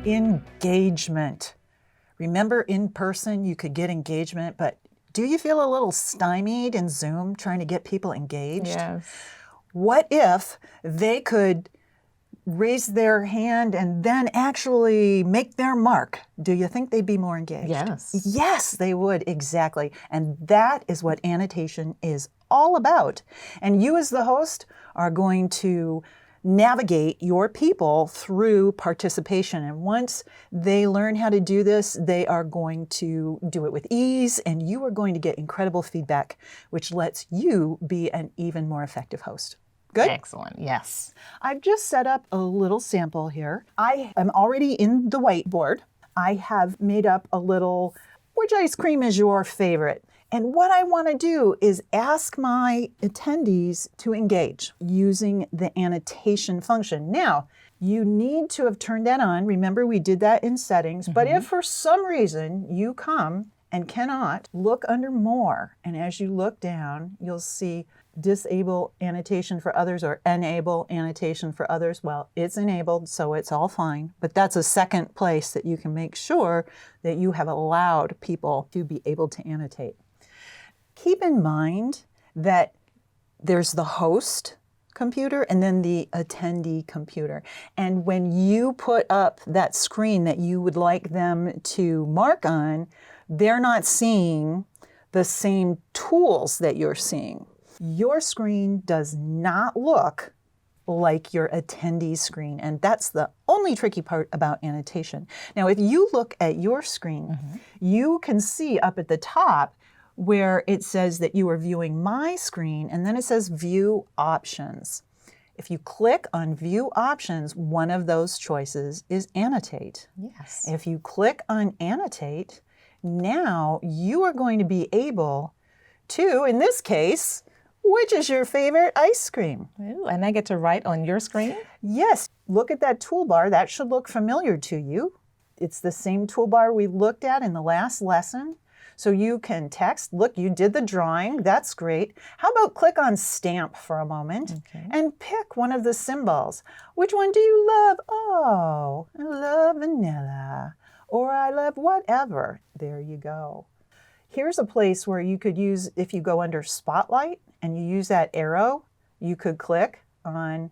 Engagement. Remember, in person, you could get engagement, but do you feel a little stymied in Zoom trying to get people engaged? Yes. What if they could raise their hand and then actually make their mark? Do you think they'd be more engaged? Yes. Yes, they would, exactly. And that is what annotation is all about. And you as the host are going to navigate your people through participation. And once they learn how to do this, they are going to do it with ease, and you are going to get incredible feedback, which lets you be an even more effective host. Good? Excellent. Yes. I've just set up a little sample here. I am already in the whiteboard. I have made up a little, which ice cream is your favorite? And what I want to do is ask my attendees to engage using the annotation function. Now, you need to have turned that on. Remember, we did that in settings. But if for some reason you come and cannot, look under more. And as you look down, you'll see disable annotation for others or enable annotation for others. Well, it's enabled, so it's all fine. But that's a second place that you can make sure that you have allowed people to be able to annotate. Keep in mind that there's the host computer and then the attendee computer. And when you put up that screen that you would like them to mark on, they're not seeing the same tools that you're seeing. Your screen does not look like your attendee screen, and that's the only tricky part about annotation. Now, if you look at your screen, you can see up at the top where it says that you are viewing my screen, and then it says View Options. If you click on View Options, one of those choices is Annotate. Yes. If you click on Annotate, now you are going to be able to, in this case, which is your favorite ice cream? Ooh, and I get to write on your screen? Yes. Look at that toolbar. That should look familiar to you. It's the same toolbar we looked at in the last lesson. So you can text. Look, you did the drawing. That's great. How about click on Stamp for a moment and pick one of the symbols. Which one do you love? Oh, I love vanilla. Or I love whatever. There you go. Here's a place where you could use, if you go under Spotlight and you use that arrow, you could click on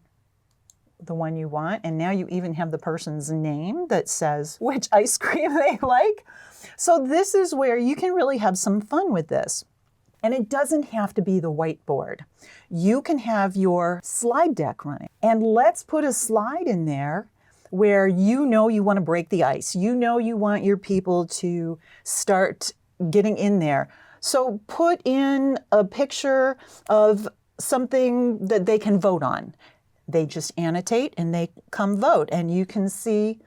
the one you want, and now you even have the person's name that says which ice cream they like. So this is where you can really have some fun with this. And it doesn't have to be the whiteboard. You can have your slide deck running. And let's put a slide in there where you know you want to break the ice. You know you want your people to start getting in there. So put in a picture of something that they can vote on. They just annotate and they come vote, and you can see,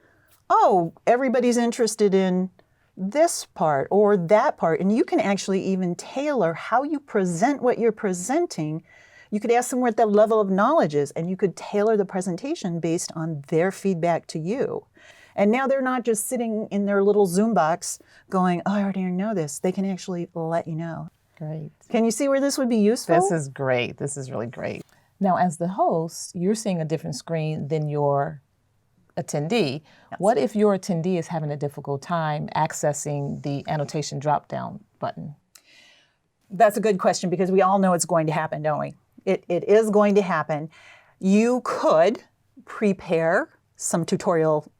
oh, everybody's interested in this part or that part, and you can actually even tailor how you present what you're presenting. You could ask them what their level of knowledge is, and you could tailor the presentation based on their feedback to you. And now they're not just sitting in their little Zoom box going, oh, I already know this. They can actually let you know. Great. Can you see where this would be useful? This is great. This is really great. Now, as the host, you're seeing a different screen than your attendee. Yes. What if your attendee is having a difficult time accessing the annotation drop-down button? That's a good question, because we all know it's going to happen, don't we? It is going to happen. You could prepare some tutorial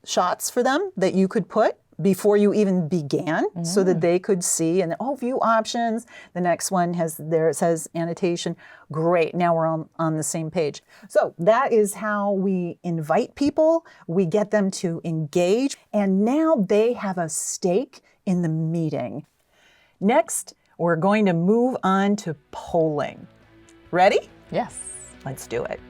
shots for them that you could put before you even began, so that they could see, and view options. The next one it says annotation. Great, now we're on the same page. So that is how we invite people. We get them to engage, and now they have a stake in the meeting. Next, we're going to move on to polling. Ready? Yes. Let's do it.